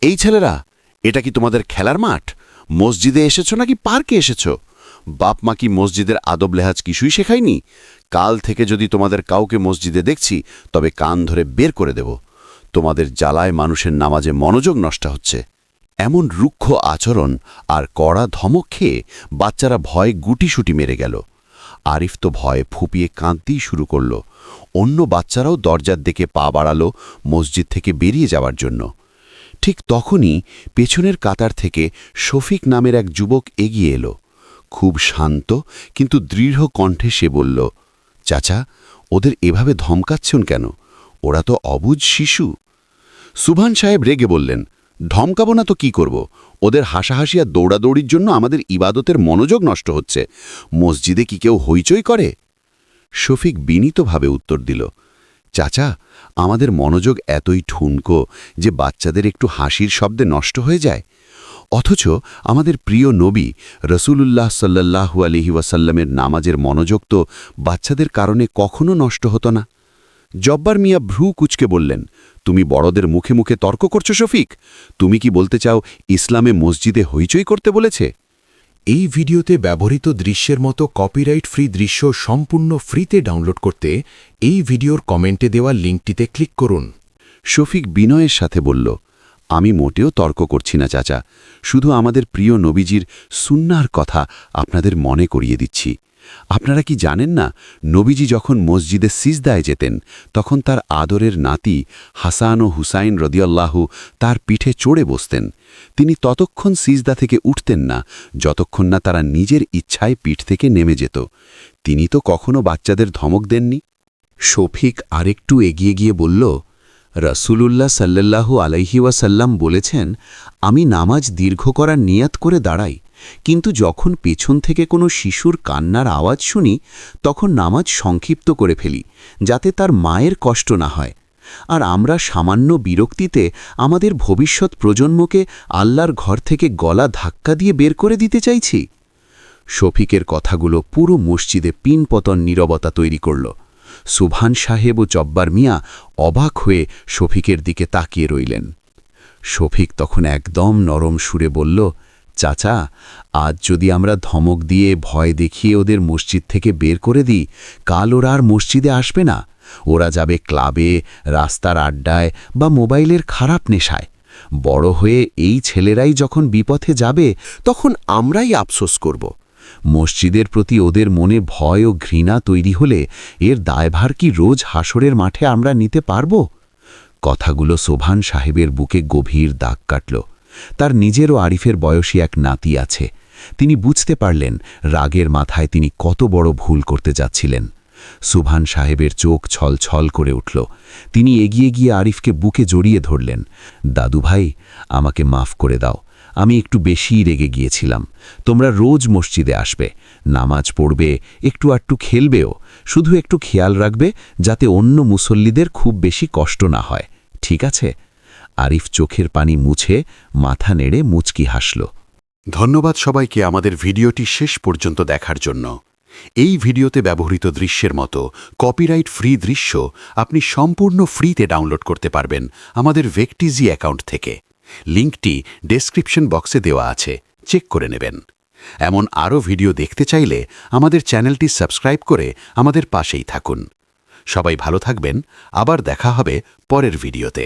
এই ছেলেরা, এটা কি তোমাদের খেলার মাঠ? মসজিদে এসেছো নাকি পার্কে এসেছো? বাপ মা কি মসজিদের আদব লেহাজ কিছুই শেখায়নি? কাল থেকে যদি তোমাদের কাউকে মসজিদে দেখছি তবে কান ধরে বের করে দেব। তোমাদের জ্বালায় মানুষের নামাজে মনোযোগ নষ্ট হচ্ছে। এমন রুক্ষ আচরণ আর কড়া ধমক খেয়ে বাচ্চারা ভয়ে গুটিসুটি মেরে গেল। আরিফ তো ভয়ে ফুপিয়ে কাঁদতেই শুরু করল। অন্য বাচ্চারাও দরজার দিকে পা বাড়ালো মসজিদ থেকে বেরিয়ে যাওয়ার জন্য। ঠিক তখনই পেছনের কাতার থেকে শফিক নামের এক যুবক এগিয়ে এলো। খুব শান্ত কিন্তু দৃঢ় কণ্ঠে সে বলল, চাচা, ওদের এভাবে ধমকাচ্ছেন কেন? ওরা তো অবুঝ শিশু। সুবহান সাহেব রেগে বললেন, ধমকাবো না তো কি করব? ওদের হাসাহাসি আর দৌড়াদৌড়ির জন্য আমাদের ইবাদতের মনোযোগ নষ্ট হচ্ছে। মসজিদে কি কেউ হইচই করে? শফিক বিনীতভাবে উত্তর দিল, চাচা, আমাদের মনোযোগ এতই ঠুনকো যে বাচ্চাদের একটু হাসির শব্দে নষ্ট হয়ে যায়। অথচ আমাদের প্রিয় নবী রসূলুল্লাহ সাল্লাল্লাহু আলাইহি ওয়াসাল্লামের নামাজের মনোযোগ তো বাচ্চাদের কারণে কখনো নষ্ট হতো না। জব্বার মিয়া ভ্রু কুচকে বললেন, তুমি বড়দের মুখে মুখে তর্ক করছো শফিক? তুমি কি বলতে চাও ইসলামে মসজিদে হইচই করতে বলেছে? এই ভিডিওতে ব্যবহৃত দৃশ্যের মতো কপিরাইট ফ্রি দৃশ্য সম্পূর্ণ ফ্রিতে ডাউনলোড করতে এই ভিডিওর কমেন্টে দেওয়া লিঙ্কটিতে ক্লিক করুন। শফিক বিনয়ের সাথে বলল, আমি মোটেও তর্ক করছি না চাচা, শুধু আমাদের প্রিয় নবীজির সুন্নাহর কথা আপনাদের মনে করিয়ে দিচ্ছি। আপনারা কি জানেন না, নবীজি যখন মসজিদে সিজদায় যেতেন তখন তার আদরের নাতি হাসান ও হুসাইন রদিয়াল্লাহু তার পিঠে চড়ে বসতেন। তিনি ততক্ষণ সিজদা থেকে উঠতেন না যতক্ষণ না তারা নিজের ইচ্ছায় পিঠ থেকে নেমে যেত। তিনি তো কখনো বাচ্চাদের ধমক দেননি। শফিক আরেকটু এগিয়ে গিয়ে বলল, রাসূলুল্লাহ সাল্লাল্লাহু আলাইহি ওয়াসাল্লাম বলেছেন, আমি নামাজ দীর্ঘ করার নিয়াত করে দাঁড়াই, কিন্তু যখন পেছন থেকে কোনো শিশুর কান্নার আওয়াজ শুনি তখন নামাজ সংক্ষিপ্ত করে ফেলি, যাতে তার মায়ের কষ্ট না হয়। আর আমরা সামান্য বিরক্তিতে আমাদের ভবিষ্যৎ প্রজন্মকে আল্লাহর ঘর থেকে গলা ধাক্কা দিয়ে বের করে দিতে চাইছি। শফিকের কথাগুলো পুরো মসজিদে পিনপতন নীরবতা তৈরি করল। সুবহান সাহেব ও জব্বার মিয়া অবাক হয়ে শফিকের দিকে তাকিয়ে রইলেন। শফিক তখন একদম নরম সুরে বলল, চাচা, আজ যদি আমরা ধমক দিয়ে ভয় দেখিয়ে ওদের মসজিদ থেকে বের করে দিই, কাল ওরা আর মসজিদে আসবে না। ওরা যাবে ক্লাবে, রাস্তার আড্ডায় বা মোবাইলের খারাপ নেশায়। বড় হয়ে এই ছেলেরাই যখন বিপথে যাবে তখন আমরাই আফসোস করব। মসজিদের প্রতি ওদের মনে ভয় ও ঘৃণা তৈরি হলে এর দায়ভার কি রোজ হাসরের মাঠে আমরা নিতে পারব? কথাগুলো সুবহান সাহেবের বুকে গভীর দাগ কাটল। তার নিজেরও আরিফের বয়সী এক নাতি আছে। তিনি বুঝতে পারলেন রাগের মাথায় তিনি কত বড় ভুল করতে যাচ্ছিলেন। সুবহান সাহেবের চোখ ছলছল করে উঠল। তিনি এগিয়ে গিয়ে আরিফকে বুকে জড়িয়ে ধরলেন। দাদু ভাই, আমাকে মাফ করে দাও, আমি একটু বেশিই রেগে গিয়েছিলাম। তোমরা রোজ মসজিদে আসবে, নামাজ পড়বে, একটু আটটু খেলবেও, শুধু একটু খেয়াল রাখবে যাতে অন্য মুসল্লিদের খুব বেশি কষ্ট না হয়, ঠিক আছে? আরিফ চোখের পানি মুছে মাথা নেড়ে মুচকি হাসল। ধন্যবাদ সবাইকে আমাদের ভিডিওটি শেষ পর্যন্ত দেখার জন্য। এই ভিডিওতে ব্যবহৃত দৃশ্যের মতো কপিরাইট ফ্রি দৃশ্য আপনি সম্পূর্ণ ফ্রিতে ডাউনলোড করতে পারবেন আমাদের ভেকটিজি অ্যাকাউন্ট থেকে। লিঙ্কটি ডেসক্রিপশন বক্সে দেওয়া আছে, চেক করে নেবেন। এমন আরও ভিডিও দেখতে চাইলে আমাদের চ্যানেলটি সাবস্ক্রাইব করে আমাদের পাশেই থাকুন। সবাই ভালো থাকবেন, আবার দেখা হবে পরের ভিডিওতে।